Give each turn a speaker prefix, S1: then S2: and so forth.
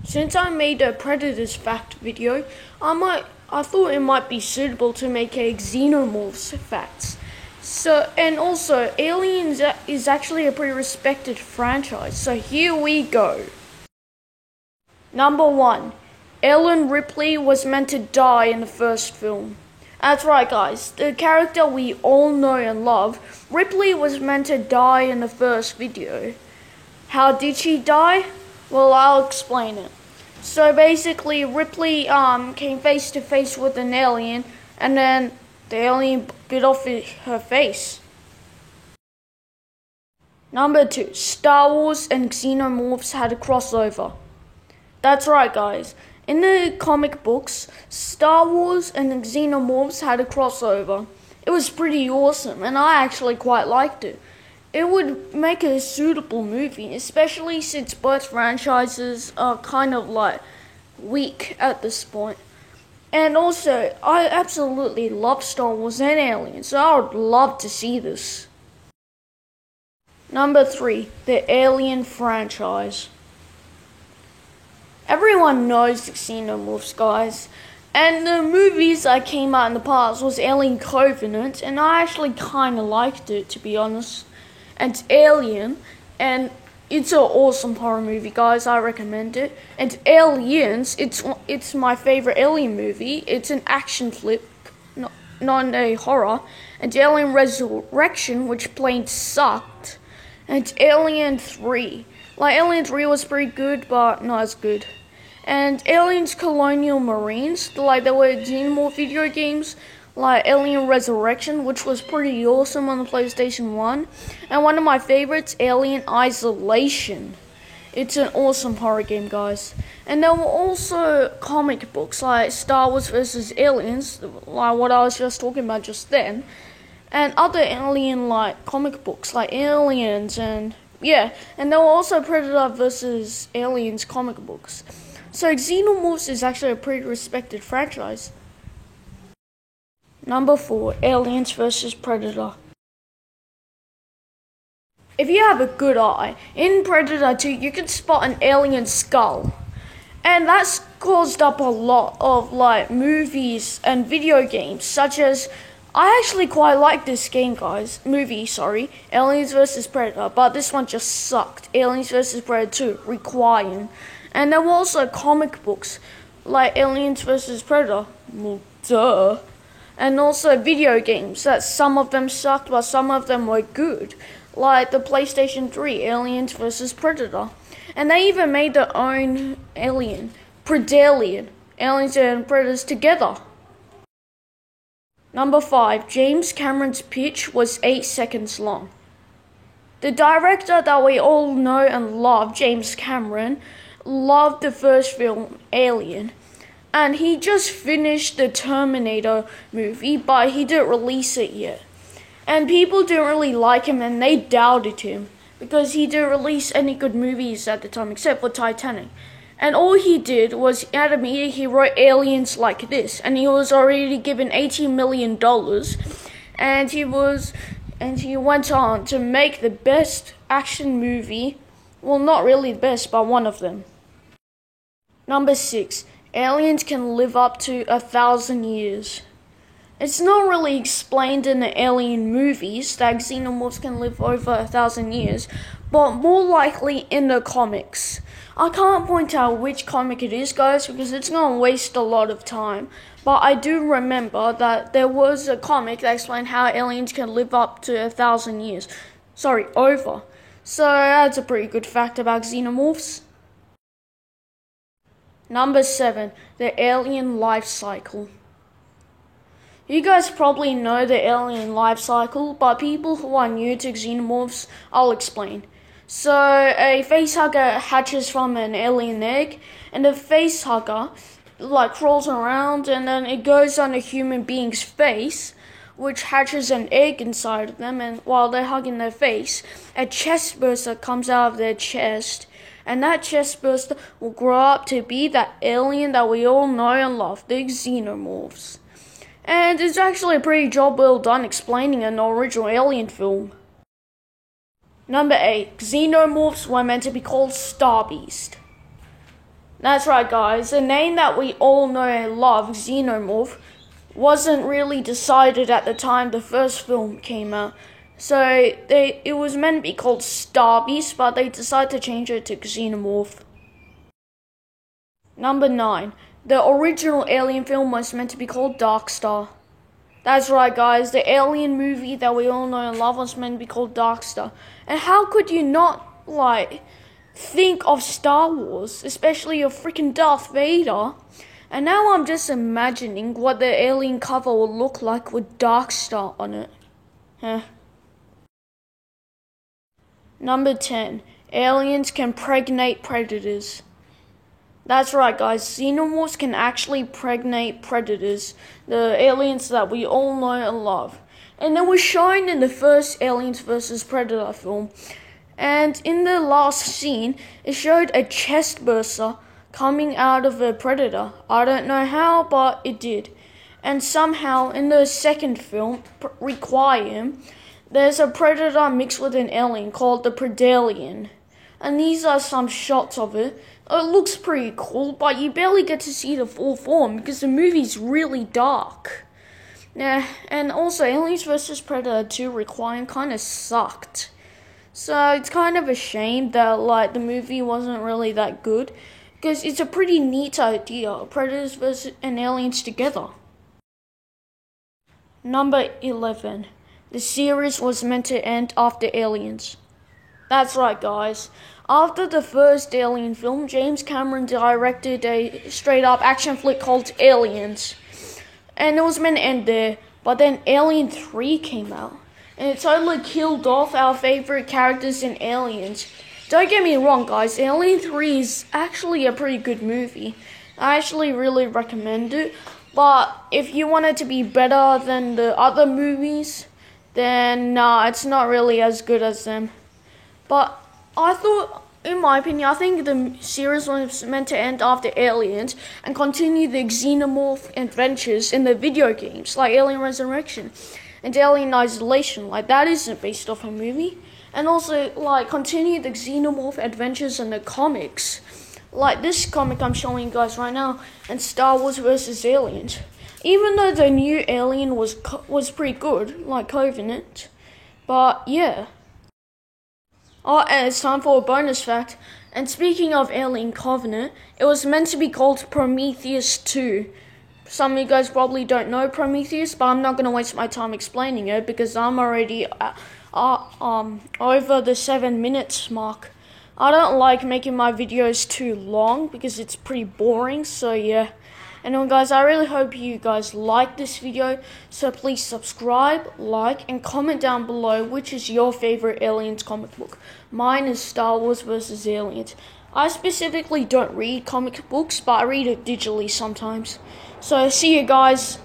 S1: Since I made a Predators fact video, I thought it might be suitable to make a Xenomorphs facts. And also, Aliens is actually a pretty respected franchise, so here we go. Number 1. Ellen Ripley was meant to die in the first film. That's right, guys. The character we all know and love, Ripley was meant to die in the first video. How did she die? Well, I'll explain it. So basically, Ripley came face to face with an alien, and then the alien bit off her face. Number 2. Star Wars and Xenomorphs had a crossover. That's right, guys. In the comic books, Star Wars and Xenomorphs had a crossover. It was pretty awesome, and I actually quite liked it. It would make a suitable movie, especially since both franchises are kind of like weak at this point. And also, I absolutely love Star Wars and Aliens, so I would love to see this. Number 3. The Alien franchise. Everyone knows the Xenomorphs, guys. And the movies that came out in the past was Alien Covenant, and I actually kind of liked it, to be honest. And Alien, and it's an awesome horror movie, guys. I recommend it. And Aliens, it's my favorite Alien movie. It's an action flick, not a horror. And Alien Resurrection, which plain sucked. And Alien 3. Like, Alien 3 was pretty good, but not as good. And Aliens Colonial Marines, there were Xenomorph video games, like Alien Resurrection, which was pretty awesome on the PlayStation 1. And one of my favorites, Alien Isolation. It's an awesome horror game, guys. And there were also comic books, like Star Wars vs. Aliens, like what I was just talking about just then. And other alien-like comic books, like Aliens and there were also Predator vs. Aliens comic books. So Xenomorphs is actually a pretty respected franchise. Number 4. Aliens vs. Predator. If you have a good eye, in Predator 2 you can spot an alien skull. And that's caused up a lot of movies and video games, such as I actually quite like this game, guys. Aliens vs. Predator, but this one just sucked. Aliens vs. Predator 2, Requiem. And there were also comic books, like Aliens vs. Predator. Well, duh. And also video games, that some of them sucked, but some of them were good. Like the PlayStation 3, Aliens vs. Predator. And they even made their own alien, Predalien. Aliens and Predators together. Number 5. James Cameron's pitch was 8 seconds long. The director that we all know and love, James Cameron, loved the first film, Alien. And he just finished the Terminator movie, but he didn't release it yet. And people didn't really like him, and they doubted him, because he didn't release any good movies at the time, except for Titanic. And all he did was, at a meeting, he wrote Aliens like this, and he was already given $80 million, and he went on to make the best action movie, well, not really the best, but one of them. Number 6. Aliens can live up to 1,000 years. It's not really explained in the Alien movies that Xenomorphs can live over 1,000 years, but more likely in the comics. I can't point out which comic it is, guys, because it's going to waste a lot of time. But I do remember that there was a comic that explained how aliens can live up to 1,000 years. Over. So that's a pretty good fact about Xenomorphs. Number 7. The alien life cycle. You guys probably know the alien life cycle, but people who are new to Xenomorphs, I'll explain. So, a facehugger hatches from an alien egg, and the facehugger, crawls around, and then it goes on a human being's face, which hatches an egg inside of them, and while they're hugging their face, a chest burster comes out of their chest, and that chest burster will grow up to be that alien that we all know and love, the Xenomorphs. And it's actually a pretty job well done explaining an original Alien film. Number 8. Xenomorphs were meant to be called Starbeast. That's right, guys. The name that we all know and love, Xenomorph, wasn't really decided at the time the first film came out. So it was meant to be called Starbeast, but they decided to change it to Xenomorph. Number 9. The original Alien film was meant to be called Dark Star. That's right, guys. The Alien movie that we all know and love was meant to be called Dark Star. And how could you not, think of Star Wars, especially a freaking Darth Vader? And now I'm just imagining what the Alien cover will look like with Dark Star on it. Number 10. Aliens can pregnate predators. That's right, guys. Xenomorphs can actually pregnate predators, the aliens that we all know and love. And it was shown in the first Aliens vs. Predator film. And in the last scene, it showed a chest burster coming out of a predator. I don't know how, but it did. And somehow, in the second film, Requiem, there's a predator mixed with an alien called the Predalien. And these are some shots of it. It looks pretty cool, but you barely get to see the full form because the movie's really dark. Yeah, and also Aliens vs. Predator 2 Requiem kind of sucked. So it's kind of a shame that the movie wasn't really that good, because it's a pretty neat idea, predators versus and aliens together. Number 11. The series was meant to end after Aliens. That's right, guys. After the first Alien film, James Cameron directed a straight-up action flick called Aliens. And it was meant to end there, but then Alien 3 came out. And it totally killed off our favorite characters in Aliens. Don't get me wrong, guys. Alien 3 is actually a pretty good movie. I actually really recommend it. But if you want it to be better than the other movies, then nah, it's not really as good as them. But I thought, in my opinion, I think the series was meant to end after Aliens and continue the Xenomorph adventures in the video games, like Alien Resurrection and Alien Isolation. That isn't based off a movie. And also, continue the Xenomorph adventures in the comics. This comic I'm showing you guys right now, and Star Wars vs. Aliens. Even though the new Alien was pretty good, like Covenant. But, yeah. Oh, and it's time for a bonus fact. And speaking of Alien Covenant, it was meant to be called Prometheus 2. Some of you guys probably don't know Prometheus, but I'm not going to waste my time explaining it because I'm already over the 7 minutes mark. I don't like making my videos too long because it's pretty boring, so yeah. Anyway, guys, I really hope you guys like this video, so please subscribe, like, and comment down below which is your favorite Aliens comic book. Mine is Star Wars vs. Aliens. I specifically don't read comic books, but I read it digitally sometimes. So, see you guys.